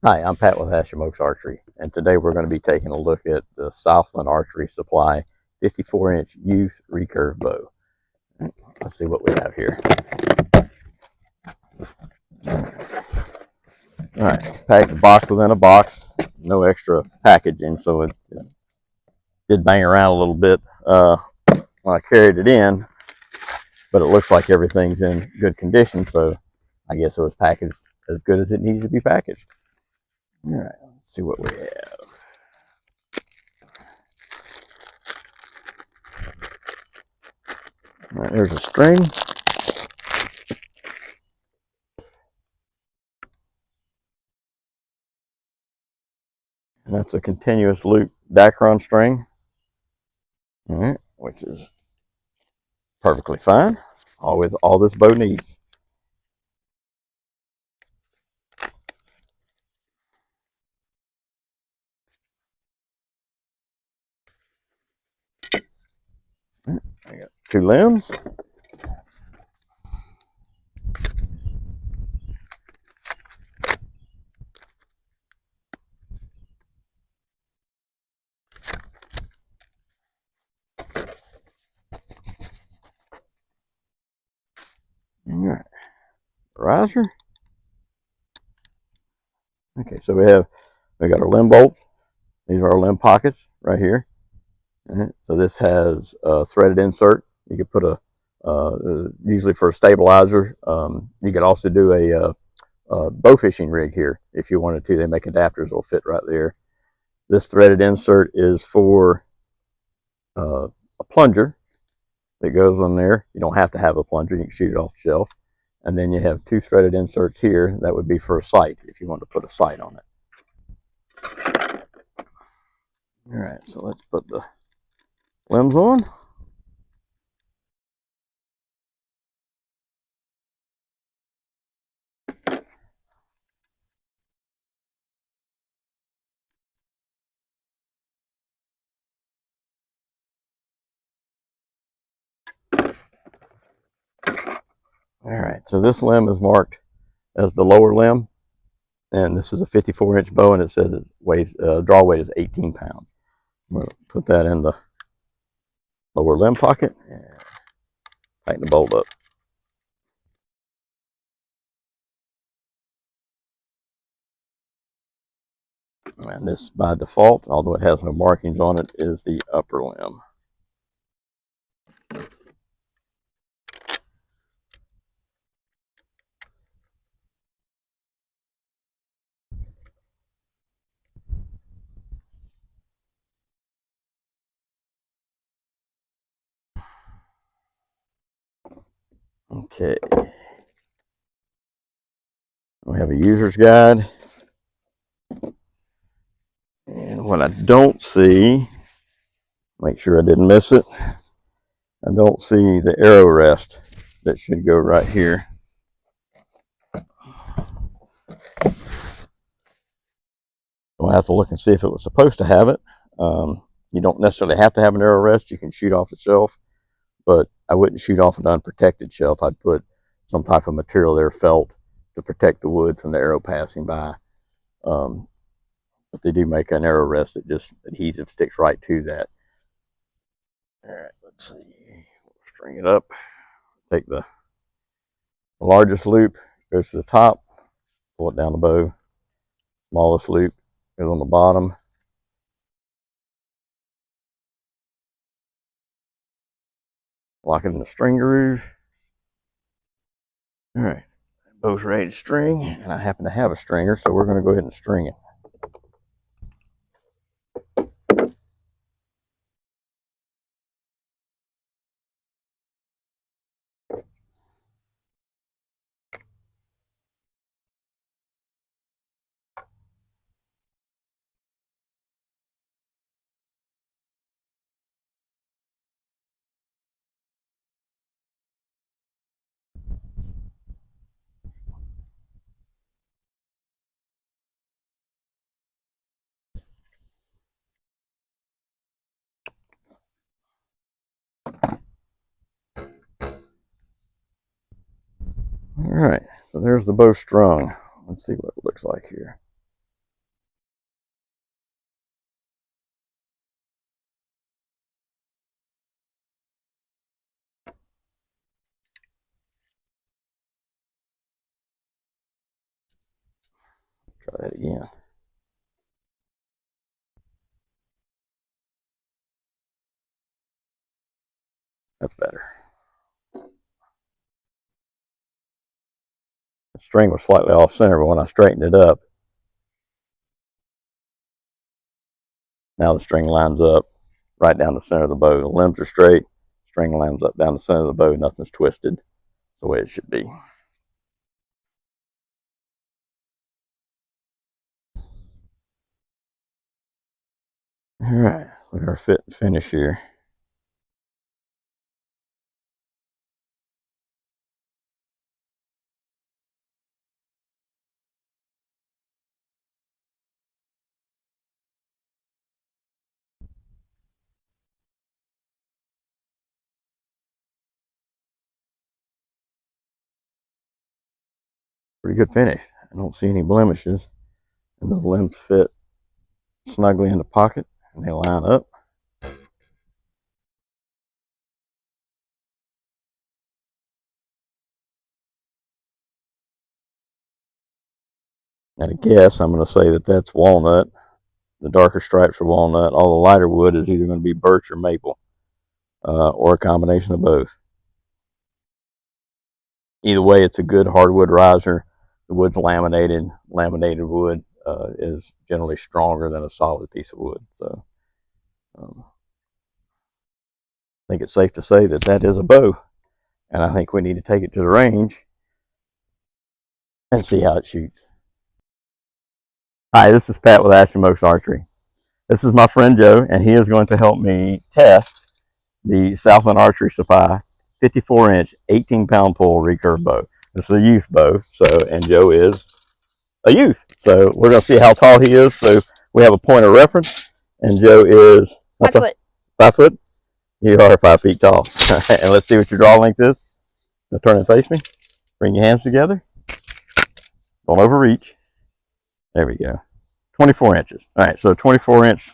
Hi, I'm Pat with Oaks Archery, and today we're going to be taking a look at the Southland Archery Supply 54-inch youth recurve bow. Let's see what we have here. All right, packed a box within a box, no extra packaging, so it did bang around a little bit when I carried it in, but it looks like everything's in good condition, so I guess it was packaged as good as it needed to be packaged. All right, let's see what we have. All right, there's a string. And that's a continuous loop Dacron string, all right, which is perfectly fine. Always all this bow needs. I got two limbs. All right, riser. Okay, so we got our limb bolts. These are our limb pockets right here. Right, so this has a threaded insert. You could put usually for a stabilizer. You could also do a bow fishing rig here if you wanted to. They make adapters that'll fit right there. This threaded insert is for a plunger that goes on there. You don't have to have a plunger. You can shoot it off the shelf. And then you have two threaded inserts here. That would be for a sight if you want to put a sight on it. All right, so let's put the limbs on. All right, so this limb is marked as the lower limb, and this is a 54-inch bow, and it says it weighs draw weight is 18 pounds. I'm going to put that in the lower limb pocket and tighten the bolt up. And this, by default, although it has no markings on it, is the upper limb. Okay. We have a user's guide. And what I don't see, make sure I didn't miss it, I don't see the arrow rest that should go right here. I'll have to look and see if it was supposed to have it. You don't necessarily have to have an arrow rest. You can shoot off the shelf, but I wouldn't shoot off an unprotected shelf. I'd put some type of material there, felt, to protect the wood from the arrow passing by. But they do make an arrow rest that just adhesive sticks right to that. All right, let's see. We'll string it up. Take the largest loop, goes to the top, pull it down the bow. Smallest loop goes on the bottom. Lock it in the string groove. All right, bow's ready to string, and I happen to have a stringer, so we're going to go ahead and string it. All right, so there's the bow strung. Let's see what it looks like here. Try that again. That's better. The string was slightly off center, but when I straightened it up, now the string lines up right down the center of the bow. The limbs are straight, string lines up down the center of the bow, nothing's twisted. It's the way it should be. All right, look at our fit and finish here. Pretty good finish. I don't see any blemishes, and the limbs fit snugly in the pocket, and they line up. At a guess, I'm going to say that that's walnut. The darker stripes are walnut. All the lighter wood is either going to be birch or maple, or a combination of both. Either way, it's a good hardwood riser. The wood's laminated. Laminated wood is generally stronger than a solid piece of wood. So I think it's safe to say that that is a bow. And I think we need to take it to the range and see how it shoots. Hi, this is Pat with Southland Archery. This is my friend Joe, and he is going to help me test the Southland Archery Supply 54-inch, 18-pound pull recurve bow. This is a youth bow, and Joe is a youth. So we're going to see how tall he is. So we have a point of reference, and Joe is 5 foot. 5 foot? You are 5 feet tall. And let's see what your draw length is. Now turn and face me. Bring your hands together. Don't overreach. There we go. 24 inches. All right, so 24-inch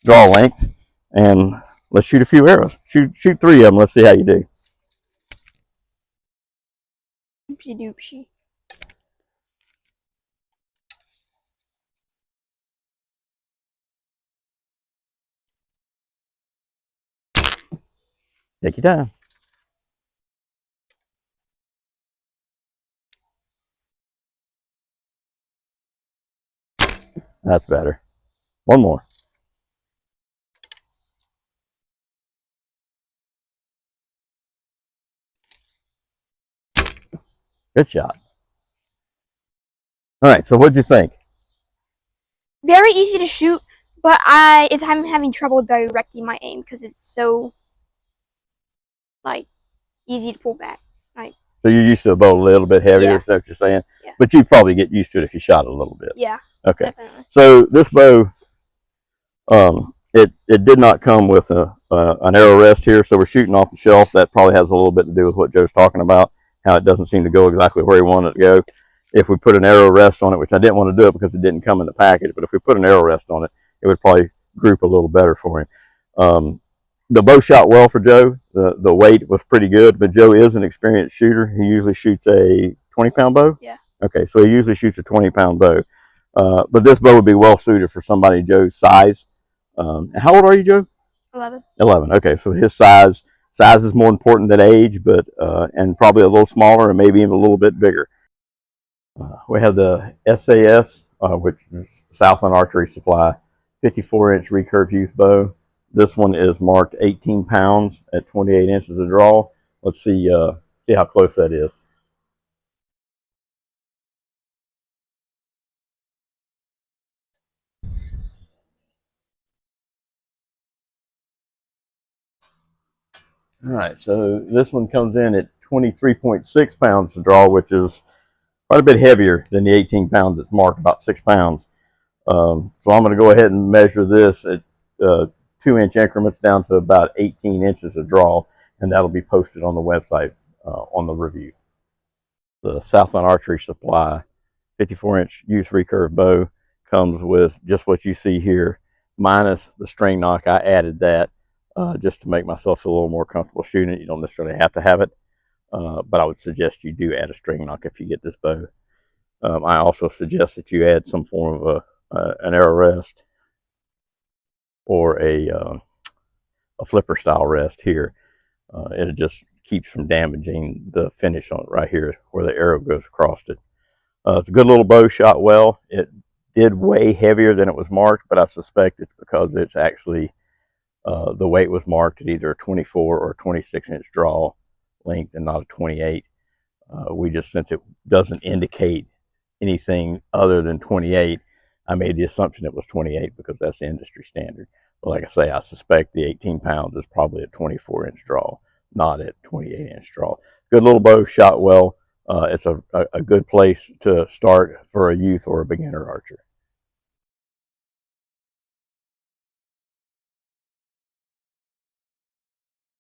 draw length, and let's shoot a few arrows. Shoot 3 of them. Let's see how you do. Oopsie doopsie. Take your time. That's better. One more. Good shot. All right, so what'd you think? Very easy to shoot, but I'm having trouble directing my aim because it's so easy to pull back. So you're used to a bow a little bit heavier, is that what you're saying? Yeah. But you'd probably get used to it if you shot it a little bit. Yeah. Okay. Definitely. So this bow, it did not come with an arrow rest here, so we're shooting off the shelf. That probably has a little bit to do with what Joe's talking about, how it doesn't seem to go exactly where he wanted it to go. If we put an arrow rest on it, which I didn't want to do it because it didn't come in the package, but if we put an arrow rest on it, it would probably group a little better for him. The bow shot well for Joe. The weight was pretty good, but Joe is an experienced shooter. He usually shoots a 20-pound bow? Yeah. Okay, so he usually shoots a 20-pound bow. But this bow would be well suited for somebody Joe's size. How old are you, Joe? 11. 11. Okay, so his size is more important than age, but and probably a little smaller and maybe even a little bit bigger. We have the SAS, which is Southland Archery Supply, 54-inch recurve youth bow. This one is marked 18 pounds at 28 inches of draw. Let's see how close that is. All right, so this one comes in at 23.6 pounds to draw, which is quite a bit heavier than the 18 pounds that's marked, about 6 pounds. So I'm going to go ahead and measure this at 2-inch increments down to about 18 inches of draw, and that'll be posted on the website on the review. The Southland Archery Supply 54-inch youth recurve bow comes with just what you see here, minus the string knock. I added that just to make myself feel a little more comfortable shooting it. You don't necessarily have to have it, but I would suggest you do add a string knock if you get this bow. I also suggest that you add some form of an arrow rest or a flipper style rest here. It just keeps from damaging the finish on it right here where the arrow goes across it. It's a good little bow, shot well. It did weigh heavier than it was marked, but I suspect it's because it's actually the weight was marked at either a 24 or 26-inch draw length and not a 28. We just, since it doesn't indicate anything other than 28, I made the assumption it was 28 because that's the industry standard. But like I say, I suspect the 18 pounds is probably a 24-inch draw, not a 28-inch draw. Good little bow, shot well. It's a good place to start for a youth or a beginner archer.